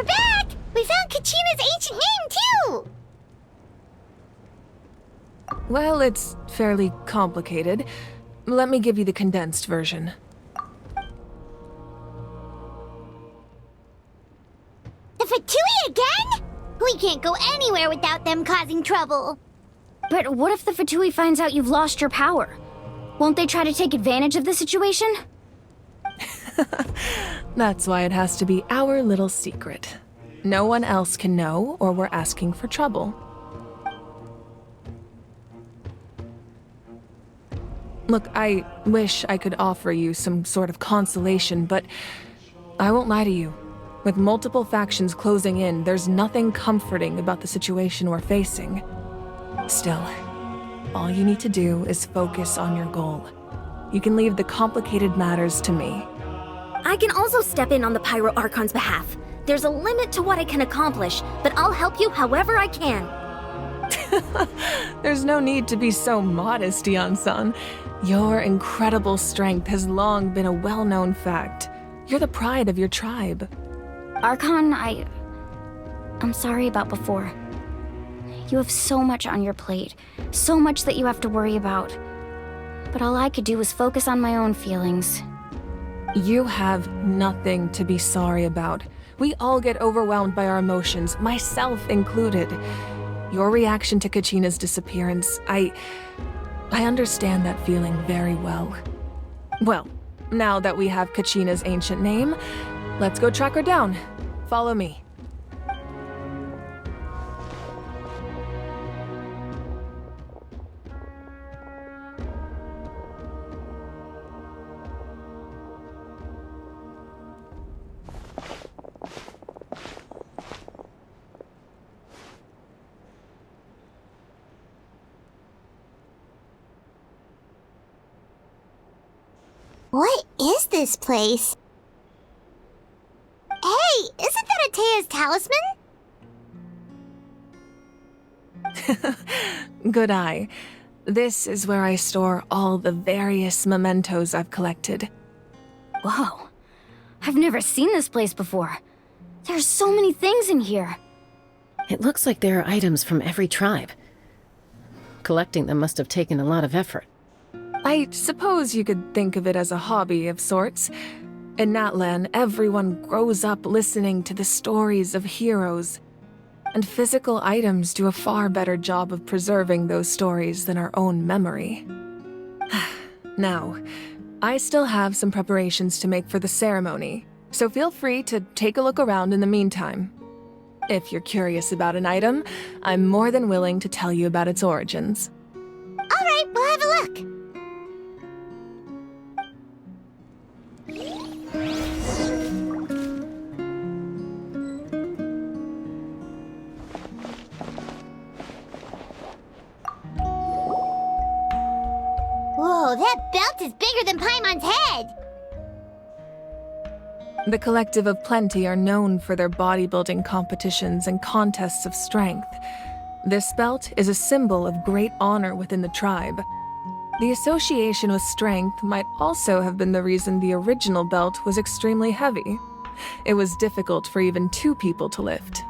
We're back! We found Kachina's ancient name, too! Well, it's fairly complicated. Let me give you the condensed version. The Fatui again? We can't go anywhere without them causing trouble. But what if the Fatui finds out you've lost your power? Won't they try to take advantage of the situation? That's why it has to be our little secret. No one else can know, or we're asking for trouble. Look, I wish I could offer you some sort of consolation, but I won't lie to you. With multiple factions closing in, there's nothing comforting about the situation we're facing. Still, all you need to do is focus on your goal. You can leave the complicated matters to me. I can also step in on the Pyro Archon's behalf. There's a limit to what I can accomplish, but I'll help you however I can. There's no need to be so modest, Yeon-san. Your incredible strength has long been a well-known fact. You're the pride of your tribe. Archon, I'm sorry about before. You have so much on your plate, so much that you have to worry about. But all I could do was focus on my own feelings. You have nothing to be sorry about. We all get overwhelmed by our emotions, myself included. Your reaction to Kachina's disappearance, I understand that feeling very well. Well, now that we have Kachina's ancient name, let's go track her down. Follow me. What is this place? Hey, isn't that Atea's talisman? Good eye. This is where I store all the various mementos I've collected. Whoa. I've never seen this place before. There's so many things in here. It looks like there are items from every tribe. Collecting them must have taken a lot of effort. I suppose you could think of it as a hobby of sorts. In Natlan, everyone grows up listening to the stories of heroes. And physical items do a far better job of preserving those stories than our own memory. Now, I still have some preparations to make for the ceremony, so feel free to take a look around in the meantime. If you're curious about an item, I'm more than willing to tell you about its origins. All right, we'll have a look. Whoa, that belt is bigger than Paimon's head! The Collective of Plenty are known for their bodybuilding competitions and contests of strength. This belt is a symbol of great honor within the tribe. The association with strength might also have been the reason the original belt was extremely heavy. It was difficult for even two people to lift.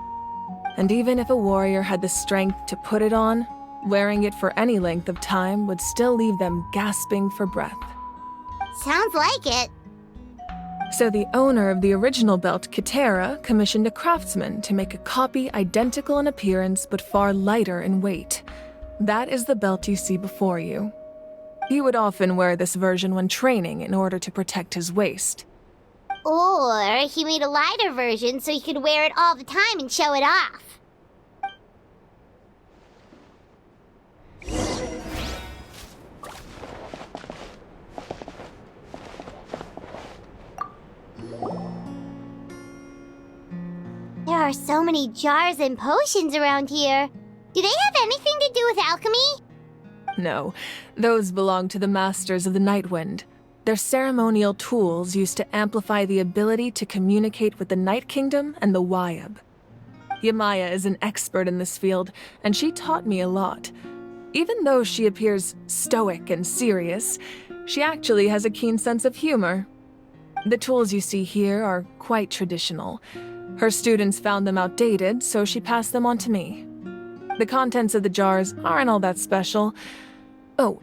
And even if a warrior had the strength to put it on, wearing it for any length of time would still leave them gasping for breath. Sounds like it. So the owner of the original belt, Kitera, commissioned a craftsman to make a copy identical in appearance but far lighter in weight. That is the belt you see before you. He would often wear this version when training in order to protect his waist. Or he made a lighter version so he could wear it all the time and show it off. There are so many jars and potions around here. Do they have anything to do with alchemy? No, those belong to the Masters of the Nightwind. They're ceremonial tools used to amplify the ability to communicate with the Night Kingdom and the Wyab. Yamaya is an expert in this field, and she taught me a lot. Even though she appears stoic and serious, she actually has a keen sense of humor. The tools you see here are quite traditional. Her students found them outdated, so she passed them on to me. The contents of the jars aren't all that special. Oh,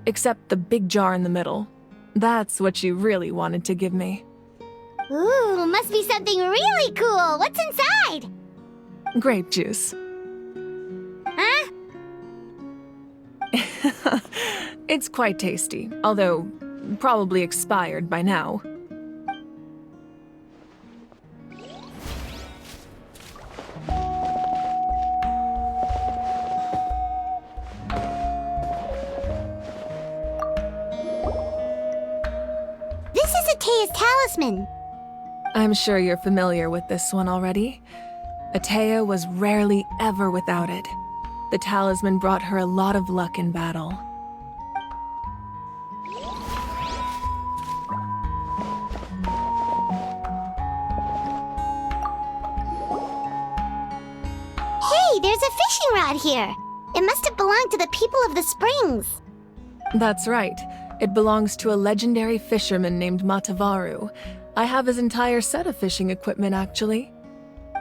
except the big jar in the middle. That's what she really wanted to give me. Ooh, must be something really cool. What's inside? Grape juice. Huh? It's quite tasty, although probably expired by now. This is Atea's talisman. I'm sure you're familiar with this one already. Atea was rarely ever without it. The talisman brought her a lot of luck in battle. Hey, there's a fishing rod here. It must have belonged to the people of the springs. That's right. It belongs to a legendary fisherman named Matavaru. I have his entire set of fishing equipment, actually.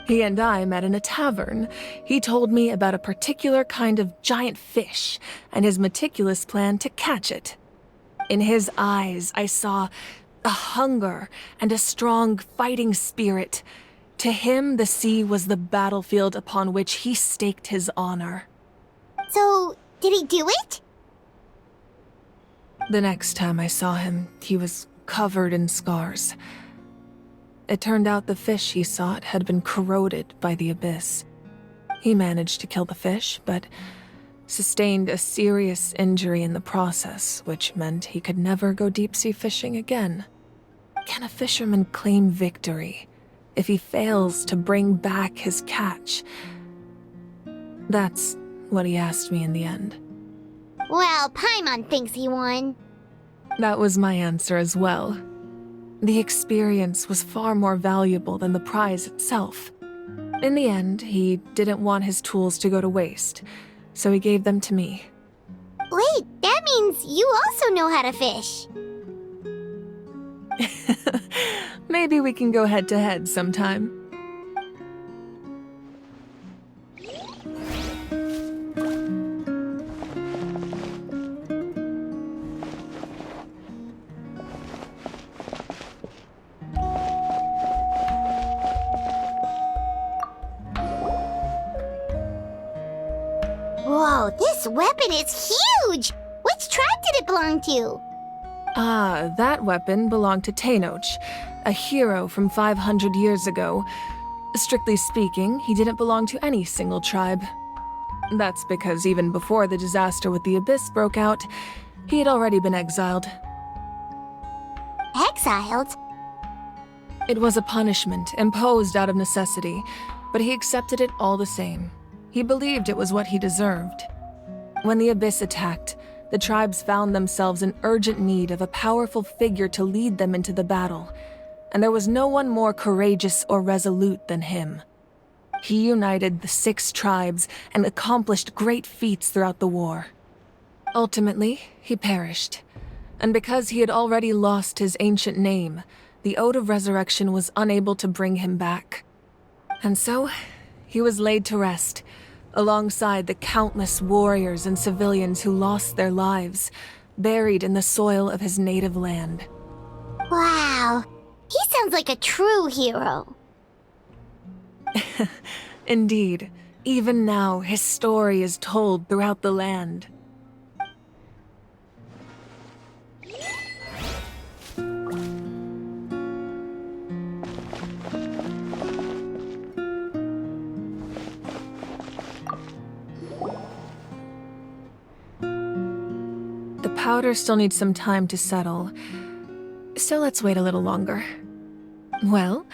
He and I met in a tavern. He told me about a particular kind of giant fish and his meticulous plan to catch it. In his eyes, I saw a hunger and a strong fighting spirit. To him, the sea was the battlefield upon which he staked his honor. So, did he do it? The next time I saw him, he was covered in scars. It turned out the fish he sought had been corroded by the abyss. He managed to kill the fish, but sustained a serious injury in the process, which meant he could never go deep-sea fishing again. Can a fisherman claim victory if he fails to bring back his catch? That's what he asked me in the end. Well, Paimon thinks he won. That was my answer as well. The experience was far more valuable than the prize itself. In the end, he didn't want his tools to go to waste, so he gave them to me. Wait, that means you also know how to fish. Maybe we can go head-to-head sometime. Whoa, this weapon is huge! Which tribe did it belong to? Ah, that weapon belonged to Teyvat, a hero from 500 years ago. Strictly speaking, he didn't belong to any single tribe. That's because even before the disaster with the Abyss broke out, he had already been exiled. Exiled? It was a punishment imposed out of necessity, but he accepted it all the same. He believed it was what he deserved. When the Abyss attacked, the tribes found themselves in urgent need of a powerful figure to lead them into the battle, and there was no one more courageous or resolute than him. He united the 6 tribes and accomplished great feats throughout the war. Ultimately, he perished, and because he had already lost his ancient name, the Ode of Resurrection was unable to bring him back. And so, he was laid to rest, alongside the countless warriors and civilians who lost their lives, buried in the soil of his native land. Wow, he sounds like a true hero. Indeed, even now his story is told throughout the land. The powder still needs some time to settle, so let's wait a little longer. Well,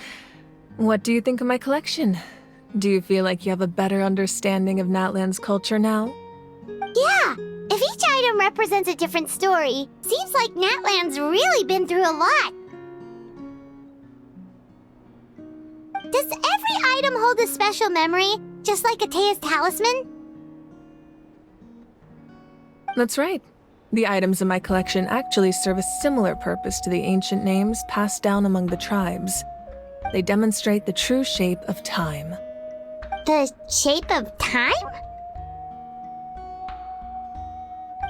what do you think of my collection? Do you feel like you have a better understanding of Natlan's culture now? Yeah, if each item represents a different story, seems like Natlan's really been through a lot. Does every item hold a special memory, just like Atea's talisman? That's right. The items in my collection actually serve a similar purpose to the ancient names passed down among the tribes. They demonstrate the true shape of time. The shape of time?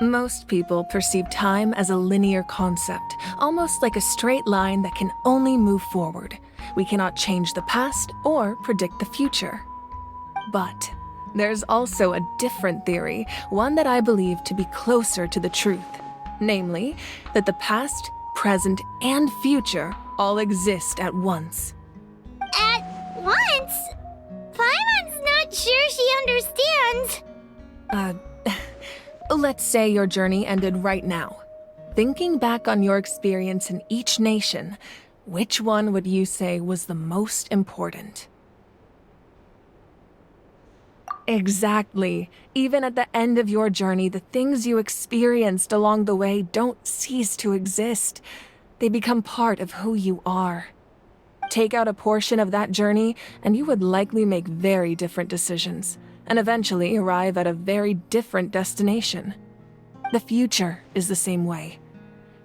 Most people perceive time as a linear concept, almost like a straight line that can only move forward. We cannot change the past or predict the future. But there's also a different theory, one that I believe to be closer to the truth. Namely, that the past, present, and future all exist at once. At once? Paimon's not sure she understands. Let's say your journey ended right now. Thinking back on your experience in each nation, which one would you say was the most important? Exactly. Even at the end of your journey, the things you experienced along the way don't cease to exist. They become part of who you are. Take out a portion of that journey, and you would likely make very different decisions, and eventually arrive at a very different destination. The future is the same way.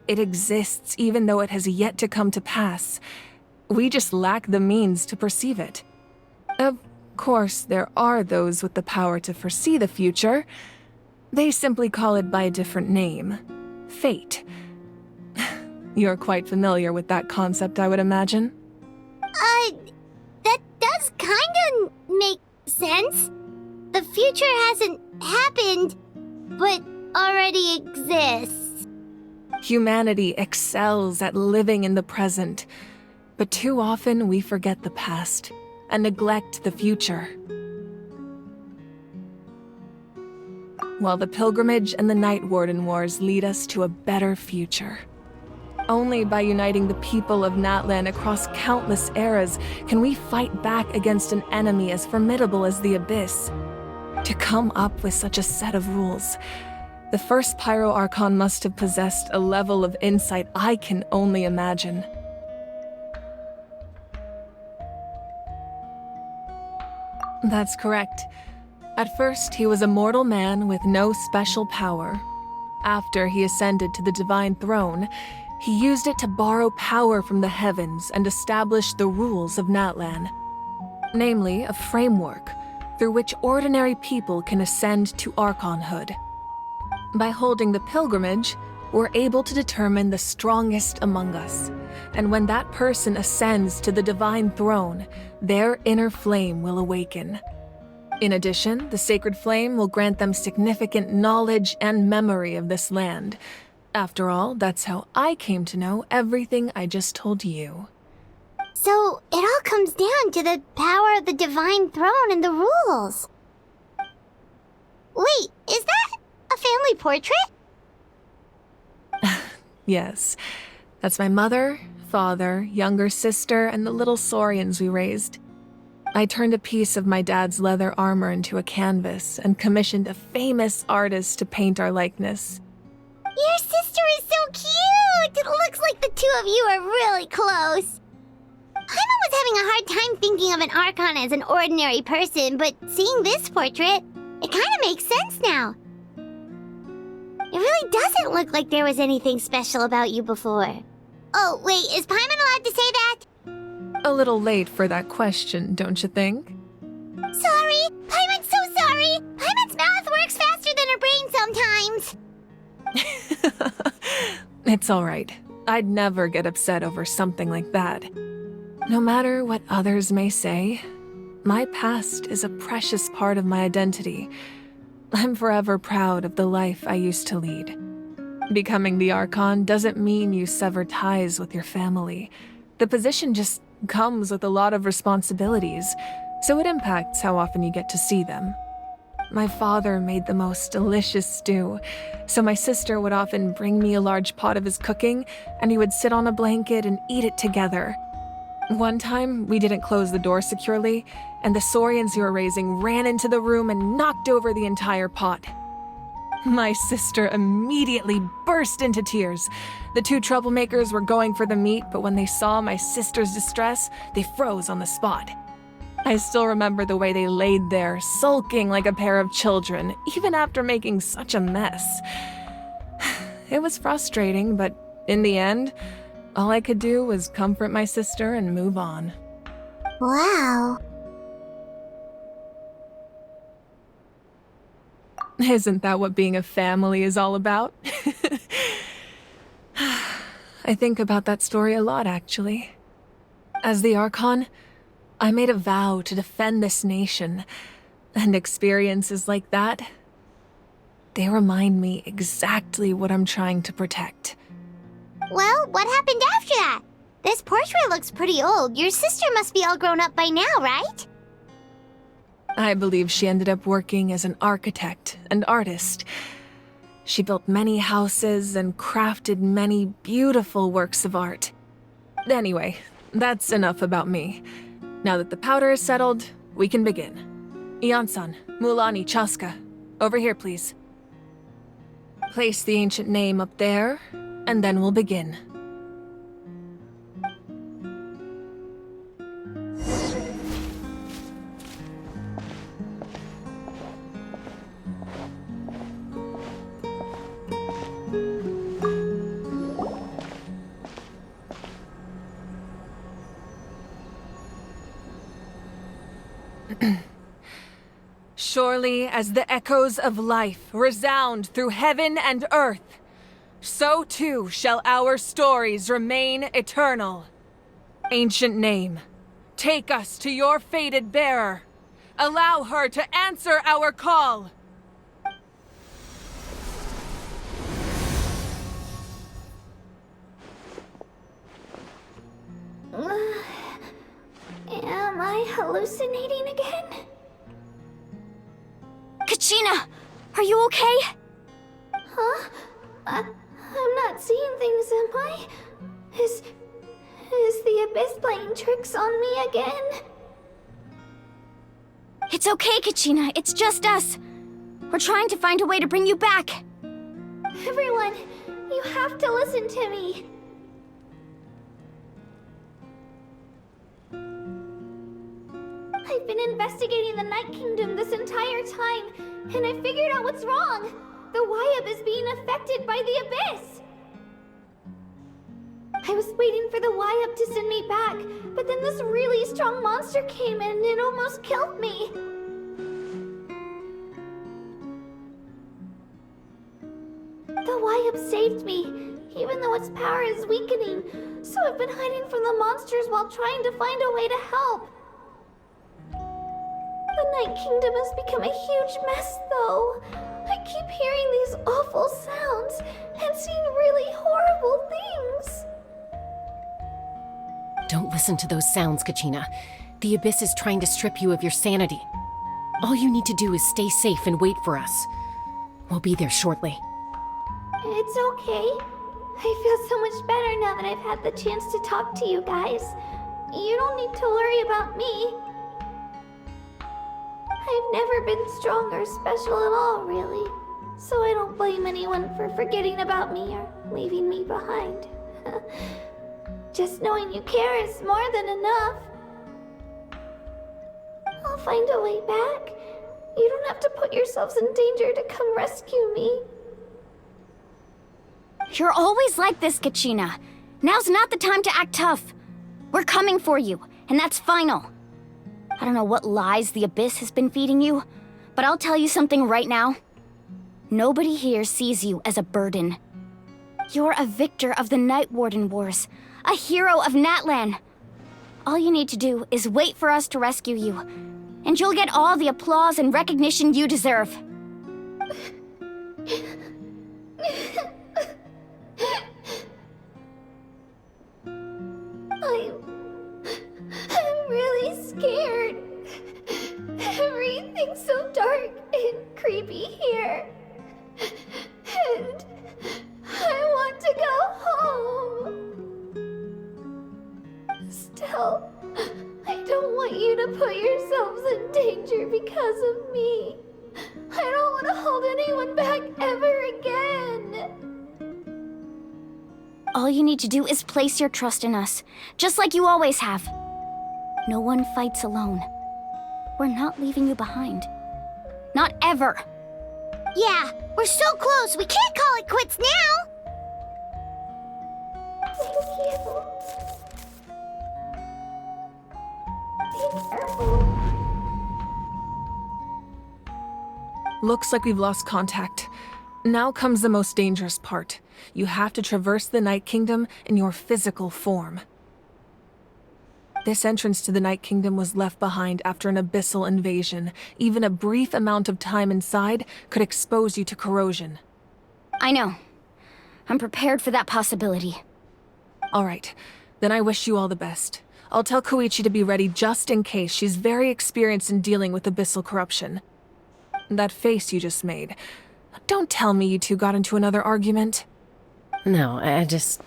It exists even though it has yet to come to pass. We just lack the means to perceive it. Of course, there are those with the power to foresee the future. They simply call it by a different name. Fate. You're quite familiar with that concept, I would imagine. That does kinda make sense. The future hasn't happened, but already exists. Humanity excels at living in the present, but too often we forget the past and neglect the future. While the pilgrimage and the Night Warden Wars lead us to a better future. Only by uniting the people of Natlan across countless eras can we fight back against an enemy as formidable as the Abyss. To come up with such a set of rules, the first Pyro Archon must have possessed a level of insight I can only imagine. That's correct. At first, he was a mortal man with no special power. After he ascended to the Divine Throne, he used it to borrow power from the heavens and establish the rules of Natlan. Namely, a framework through which ordinary people can ascend to Archonhood. By holding the pilgrimage, we're able to determine the strongest among us, and when that person ascends to the Divine Throne, their inner flame will awaken. In addition, the sacred flame will grant them significant knowledge and memory of this land. After all, that's how I came to know everything I just told you. So, it all comes down to the power of the Divine Throne and the rules. Wait, is that a family portrait? Yes, that's my mother, father, younger sister, and the little saurians we raised. I turned a piece of my dad's leather armor into a canvas and commissioned a famous artist to paint our likeness. Your sister is so cute! It looks like the two of you are really close. Paimon was having a hard time thinking of an Archon as an ordinary person, but seeing this portrait, it kind of makes sense now. It really doesn't look like there was anything special about you before. Oh, wait, is Paimon allowed to say that? A little late for that question, don't you think? Sorry! Paimon's so sorry! Paimon's mouth works faster than her brain sometimes! It's all right. I'd never get upset over something like that. No matter what others may say, my past is a precious part of my identity. I'm forever proud of the life I used to lead. Becoming the Archon doesn't mean you sever ties with your family. The position just comes with a lot of responsibilities, so it impacts how often you get to see them. My father made the most delicious stew, so my sister would often bring me a large pot of his cooking, and he would sit on a blanket and eat it together. One time, we didn't close the door securely, and the saurians you were raising ran into the room and knocked over the entire pot. My sister immediately burst into tears. The two troublemakers were going for the meat, but when they saw my sister's distress, they froze on the spot. I still remember the way they laid there, sulking like a pair of children, even after making such a mess. It was frustrating, but in the end, all I could do was comfort my sister and move on. Wow. Isn't that what being a family is all about? I think about that story a lot, actually. As the Archon, I made a vow to defend this nation, and experiences like that, they remind me exactly what I'm trying to protect. Well, what happened after that? This portrait looks pretty old. Your sister must be all grown up by now, right? I believe she ended up working as an architect and artist. She built many houses and crafted many beautiful works of art. Anyway, that's enough about me. Now that the powder is settled, we can begin. Ian-san, Mulani, Chaska, over here, please. Place the ancient name up there, and then we'll begin. Surely as the echoes of life resound through heaven and earth, so too shall our stories remain eternal. Ancient name, take us to your fated bearer. Allow her to answer our call. Am I hallucinating again? Kachina, are you okay? Huh? I'm not seeing things, am I? Is the Abyss playing tricks on me again? It's okay, Kachina. It's just us. We're trying to find a way to bring you back. Everyone, you have to listen to me. I've been investigating the Night Kingdom this entire time, and I figured out what's wrong. The Wyab is being affected by the Abyss. I was waiting for the Wyab to send me back, but then this really strong monster came in and it almost killed me. The Wyab saved me, even though its power is weakening, so I've been hiding from the monsters while trying to find a way to help. The Night Kingdom has become a huge mess, though. I keep hearing these awful sounds and seeing really horrible things. Don't listen to those sounds, Kachina. The Abyss is trying to strip you of your sanity. All you need to do is stay safe and wait for us. We'll be there shortly. It's okay. I feel so much better now that I've had the chance to talk to you guys. You don't need to worry about me. I've never been strong or special at all, really. So I don't blame anyone for forgetting about me or leaving me behind. Just knowing you care is more than enough. I'll find a way back. You don't have to put yourselves in danger to come rescue me. You're always like this, Kachina. Now's not the time to act tough. We're coming for you, and that's final. I don't know what lies the Abyss has been feeding you, but I'll tell you something right now. Nobody here sees you as a burden. You're a victor of the Night Warden Wars, a hero of Natlan. All you need to do is wait for us to rescue you, and you'll get all the applause and recognition you deserve. I'm really scared. Everything's so dark and creepy here. And I want to go home. Still, I don't want you to put yourselves in danger because of me. I don't want to hold anyone back ever again. All you need to do is place your trust in us, just like you always have. No one fights alone. We're not leaving you behind. Not ever. Yeah, we're so close. We can't call it quits now. Thank you. Looks like we've lost contact. Now comes the most dangerous part. You have to traverse the Night Kingdom in your physical form. This entrance to the Night Kingdom was left behind after an abyssal invasion. Even a brief amount of time inside could expose you to corrosion. I know. I'm prepared for that possibility. All right, then I wish you all the best. I'll tell Koichi to be ready just in case. She's very experienced in dealing with abyssal corruption. That face you just made. Don't tell me you two got into another argument. No, I just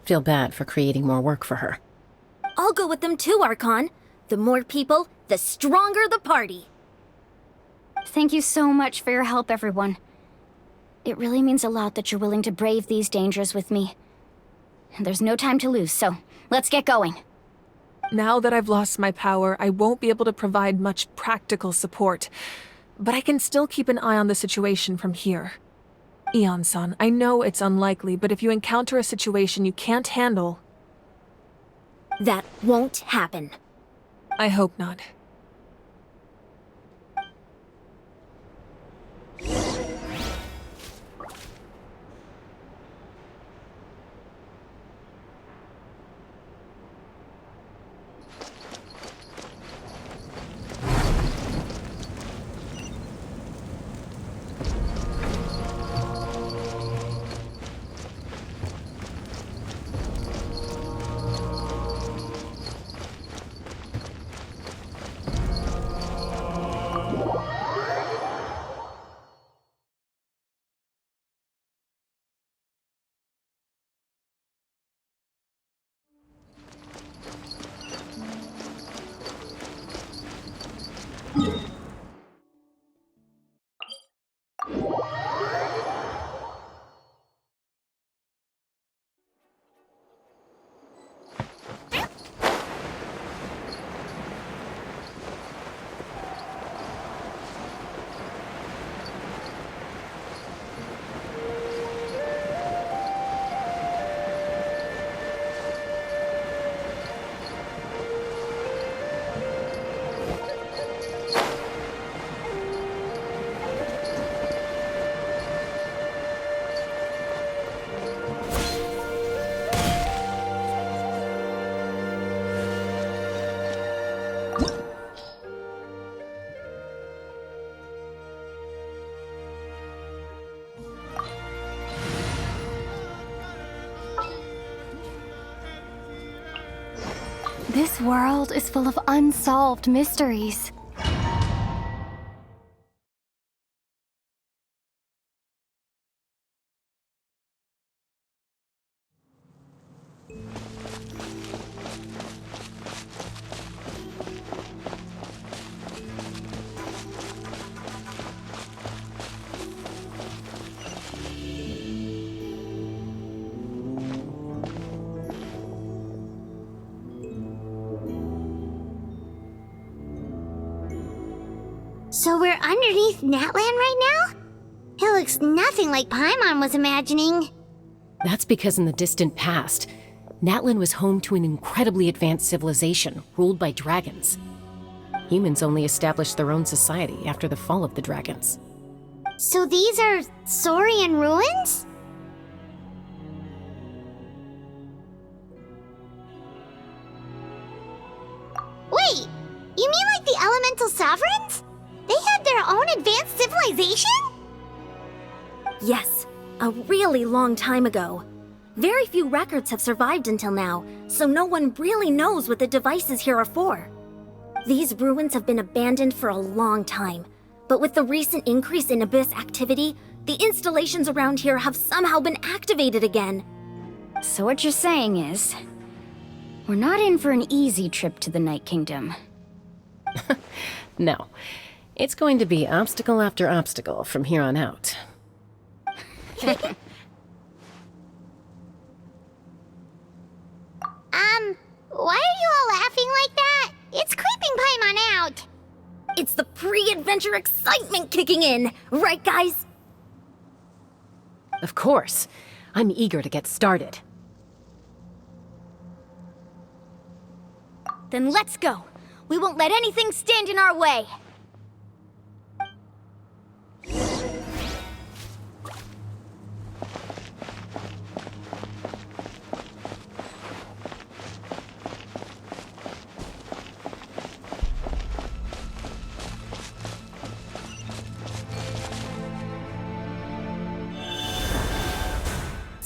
feel bad for creating more work for her. I'll go with them too, Archon. The more people, the stronger the party. Thank you so much for your help, everyone. It really means a lot that you're willing to brave these dangers with me. There's no time to lose, so let's get going. Now that I've lost my power, I won't be able to provide much practical support. But I can still keep an eye on the situation from here. Eon-san, I know it's unlikely, but if you encounter a situation you can't handle... That won't happen. I hope not. This world is full of unsolved mysteries. So we're underneath Natlan right now? It looks nothing like Paimon was imagining. That's because in the distant past, Natlan was home to an incredibly advanced civilization ruled by dragons. Humans only established their own society after the fall of the dragons. So these are Saurian ruins? Wait, you mean like the elemental sovereigns? They had their own advanced civilization? Yes, a really long time ago. Very few records have survived until now, so no one really knows what the devices here are for. These ruins have been abandoned for a long time, but with the recent increase in Abyss activity, the installations around here have somehow been activated again. So what you're saying is, we're not in for an easy trip to the Night Kingdom. No, it's going to be obstacle after obstacle from here on out. Why are you all laughing like that? It's creeping Paimon out. It's the pre-adventure excitement kicking in, right guys? Of course. I'm eager to get started. Then let's go. We won't let anything stand in our way.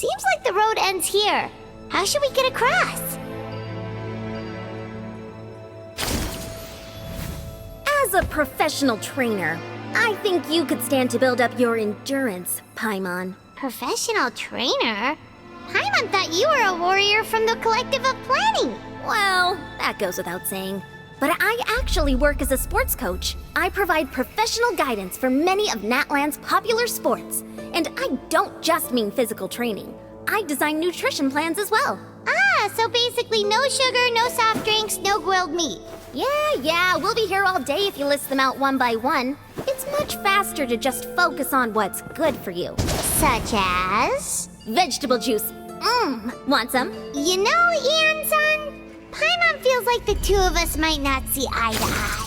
Seems like the road ends here. How should we get across? As a professional trainer, I think you could stand to build up your endurance, Paimon. Professional trainer? Paimon thought you were a warrior from the Collective of Planning. Well, that goes without saying. But I actually work as a sports coach. I provide professional guidance for many of Natlan's popular sports. And I don't just mean physical training. I design nutrition plans as well. Ah, so basically no sugar, no soft drinks, no grilled meat. Yeah, we'll be here all day if you list them out one by one. It's much faster to just focus on what's good for you. Such as? Vegetable juice. Want some? You know, Ian-san, Paimon feels like the two of us might not see eye to eye.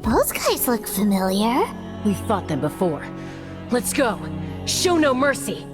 Those guys look familiar. We've fought them before. Let's go. Show no mercy.